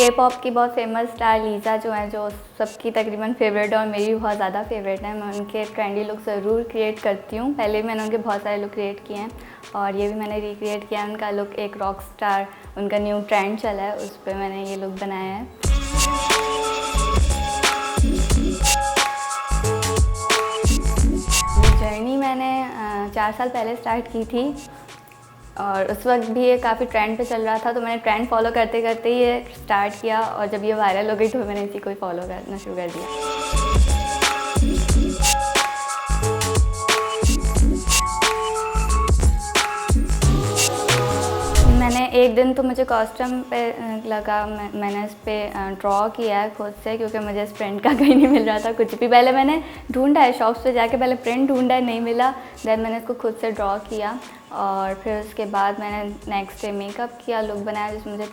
के पॉप की बहुत फेमस स्टार लीज़ा जो है, जो सबकी तकरीबन फेवरेट है और मेरी भी बहुत ज़्यादा फेवरेट है। मैं उनके ट्रेंडी लुक ज़रूर क्रिएट करती हूँ। पहले भी मैंने उनके बहुत सारे लुक क्रिएट किए हैं और ये भी मैंने रिक्रिएट किया है उनका लुक। एक रॉक स्टार उनका न्यू ट्रेंड चला है, उस पर मैंने ये लुक बनाया है। जर्नी मैंने 4 साल पहले स्टार्ट की थी और उस वक्त भी ये काफ़ी ट्रेंड पे चल रहा था, तो मैंने ट्रेंड फॉलो करते करते ही ये स्टार्ट किया और जब ये वायरल हो गई तो मैंने इसी को ही फॉलो करना शुरू कर दिया। मैंने एक दिन तो मुझे कॉस्ट्यूम पे लगा, मैंने इस पर ड्रॉ किया है खुद से, क्योंकि मुझे इस प्रिंट का कहीं नहीं मिल रहा था कुछ भी। पहले मैंने ढूंढा है शॉप्स पे जाके, पहले प्रिंट ढूंढा है, नहीं मिला, देन मैंने इसको खुद से ड्रॉ किया और फिर उसके बाद मैंने नेक्स्ट डे मेकअप किया, लुक बनाया जिसमें मुझे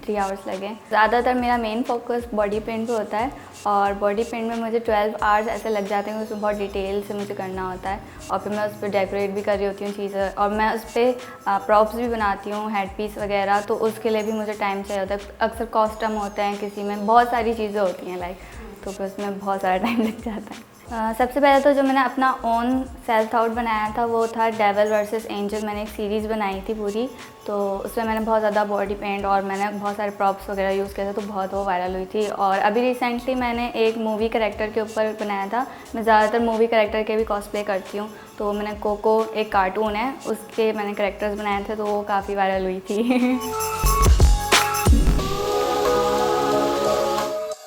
3 आवर्स लगे। ज़्यादातर मेरा मेन फोकस बॉडी पेंट पे होता है और बॉडी पेंट में मुझे 12 आवर्स ऐसे लग जाते हैं, उसमें बहुत डिटेल से मुझे करना होता है और फिर मैं उस पर डेकोरेट भी कर रही होती हूँ चीज़ें और मैं उस पर प्रॉप्स भी बनाती हूँ, हेड पीस वगैरह, तो उसके लिए भी मुझे टाइम चाहिए होता है। अक्सर कॉस्ट्यूम होते हैं, किसी में बहुत सारी चीज़ें होती हैं लाइक, तो फिर उसमें बहुत सारा टाइम लग जाता है। सबसे पहले तो जो मैंने अपना ओन सेल्फ आउट बनाया था वो था डेविल वर्सेस एंजल। मैंने एक सीरीज़ बनाई थी पूरी, तो उसमें मैंने बहुत ज़्यादा बॉडी पेंट और मैंने बहुत सारे प्रॉप्स वगैरह यूज़ किए थे, तो बहुत वो वायरल हुई थी। और अभी रिसेंटली मैंने एक मूवी कैरेक्टर के ऊपर बनाया था। मैं ज़्यादातर मूवी कैरेक्टर के भी कॉस्प्ले करती हूँ, तो मैंने कोको एक कार्टून है उसके मैंने कैरेक्टर्स बनाए थे, तो वो काफ़ी वायरल हुई थी।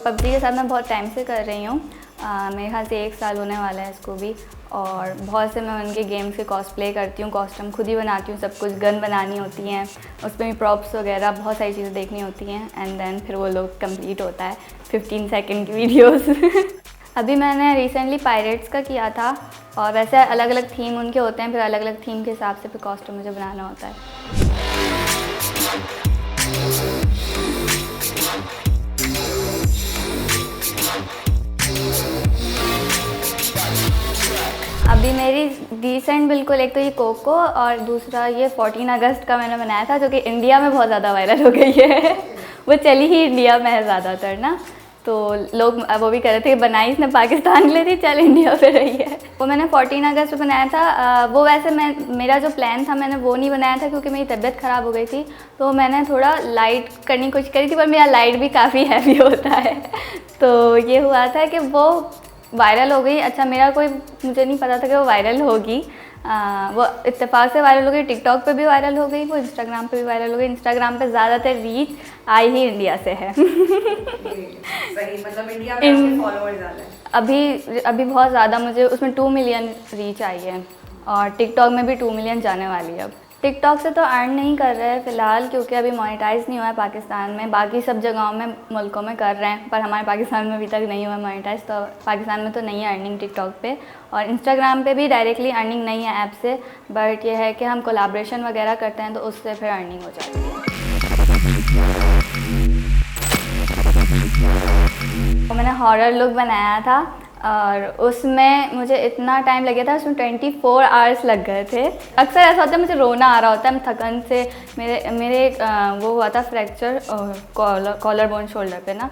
पबजी के साथ मैं बहुत टाइम से कर रही हूँ, मेरे ख्याल से 1 साल होने वाला है इसको भी, और बहुत से मैं उनके गेम्स के कॉस्प्ले करती हूँ, कॉस्ट्यूम खुद ही बनाती हूँ, सब कुछ गन बनानी होती हैं, उसमें भी प्रॉप्स वगैरह बहुत सारी चीज़ें देखनी होती हैं एंड देन फिर वो लोग कंप्लीट होता है 15 सेकंड की वीडियोस। अभी मैंने रिसेंटली पायरेट्स का किया था और वैसे अलग अलग थीम उनके होते हैं, फिर अलग अलग थीम के हिसाब से फिर कॉस्ट्यूम मुझे बनाना होता है। अभी मेरी रिसेंट बिल्कुल, एक तो ये कोको और दूसरा ये 14 अगस्त का मैंने बनाया था, जो कि इंडिया में बहुत ज़्यादा वायरल हो गई है। वो चली ही इंडिया में है ज़्यादातर ना, तो लोग वो भी कह रहे थे कि बनाई इसने पाकिस्तान के लिए थी, चल इंडिया पे रही है। वो मैंने 14 अगस्त पे बनाया था। वो वैसे मेरा जो प्लान था मैंने वो नहीं बनाया था क्योंकि मेरी तबीयत ख़राब हो गई थी, तो मैंने थोड़ा लाइट करने की कोशिश करी थी, पर मेरा लाइट भी काफ़ी हैवी होता है। तो ये हुआ था कि वो वायरल हो गई। अच्छा, मुझे नहीं पता था कि वो वायरल होगी, वो इत्तेफाक से वायरल हो गई। टिकटॉक पे भी वायरल हो गई, वो इंस्टाग्राम पे भी वायरल हो गई। इंस्टाग्राम पे ज़्यादातर रीच आई ही इंडिया से है। सही, मतलब इंडिया में आपके फॉलोअर्स ज़्यादा है अभी बहुत ज़्यादा, मुझे उसमें 2 मिलियन रीच आई है और टिकटॉक में भी 2 मिलियन जाने वाली है। अब टिकटॉक से तो अर्न नहीं कर रहे हैं फ़िलहाल, क्योंकि अभी मोनेटाइज नहीं हुआ है पाकिस्तान में। बाकी सब जगहों में, मुल्कों में कर रहे हैं, पर हमारे पाकिस्तान में अभी तक नहीं हुआ मोनेटाइज, तो पाकिस्तान में तो नहीं है अर्निंग टिकटॉक पे। और इंस्टाग्राम पे भी डायरेक्टली अर्निंग नहीं है ऐप से, बट ये है कि हम कोलैबोरेशन वगैरह करते हैं तो उससे फिर अर्निंग हो जाती है। तो मैंने हॉरर लुक बनाया था और उसमें मुझे इतना टाइम लग गया था, उसमें 24 आवर्स लग गए थे। अक्सर ऐसा होता है मुझे रोना आ रहा होता है, थकन से मेरे वो हुआ था फ्रैक्चर कॉलर बोन शोल्डर पे ना,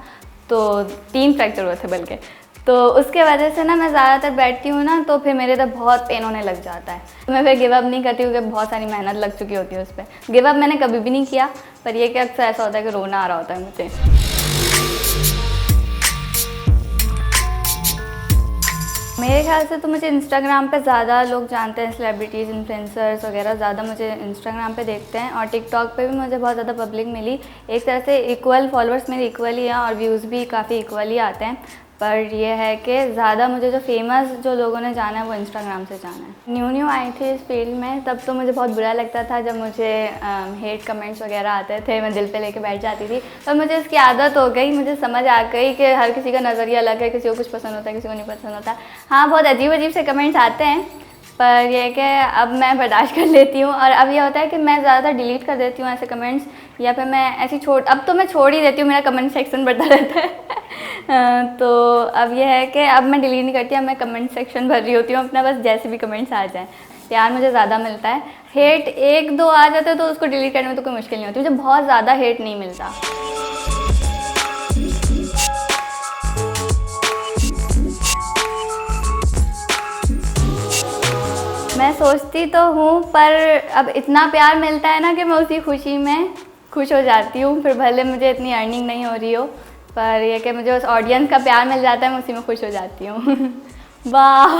तो 3 फ्रैक्चर हुए थे बल्कि। तो उसके वजह से ना मैं ज़्यादातर बैठती हूँ ना, तो फिर मेरे तो बहुत पेन होने लग जाता है। तो मैं फिर गिव अप नहीं करती क्योंकि बहुत सारी मेहनत लग चुकी होती है उस पर। गिव अप मैंने कभी भी नहीं किया, पर ये कि अक्सर ऐसा होता है कि रोना आ रहा होता है मुझे। मेरे ख्याल से तो मुझे इंस्टाग्राम पे ज़्यादा लोग जानते हैं, सेलिब्रिटीज़, इन्फ्लुएंसर्स वगैरह ज़्यादा मुझे इंस्टाग्राम पे देखते हैं, और टिकटॉक पे भी मुझे बहुत ज़्यादा पब्लिक मिली। एक तरह से इक्वल फॉलोअर्स मेरे इक्वल ही हैं और व्यूज़ भी काफ़ी इक्वल ही आते हैं, पर यह है कि ज़्यादा मुझे जो फेमस जो लोगों ने जाना है वो इंस्टाग्राम से जाना है। न्यू आई थी इस फील्ड में, तब तो मुझे बहुत बुरा लगता था जब मुझे हेट कमेंट्स वगैरह आते थे, मैं दिल पे लेके बैठ जाती थी। पर मुझे इसकी आदत हो गई, मुझे समझ आ गई कि हर किसी का नज़रिया अलग है, किसी को कुछ पसंद होता है, किसी को नहीं पसंद होता। हाँ, बहुत अजीब अजीब से कमेंट्स आते हैं, पर यह कि अब मैं बर्दाश्त कर लेती हूँ। और अब यह होता है कि मैं ज़्यादा डिलीट कर देती हूँ ऐसे कमेंट्स, या फिर मैं ऐसी अब तो मैं छोड़ ही देती हूँ, मेरा कमेंट सेक्शन बढ़ता रहता है। तो अब यह है कि अब मैं डिलीट नहीं करती, अब मैं कमेंट सेक्शन भर रही होती हूँ अपना, बस जैसे भी कमेंट्स आ जाएँ। प्यार मुझे ज़्यादा मिलता है, हेट 1-2 आ जाते हैं तो उसको डिलीट करने में तो कोई मुश्किल नहीं होती, मुझे बहुत ज़्यादा हेट नहीं मिलता। मैं सोचती तो हूँ, पर अब इतना प्यार मिलता है ना कि मैं उसी खुशी में खुश हो जाती हूँ। फिर भले मुझे इतनी अर्निंग नहीं हो रही हो, पर ये कि मुझे उस ऑडियंस का प्यार मिल जाता है, मैं उसी में खुश हो जाती हूँ। वाह।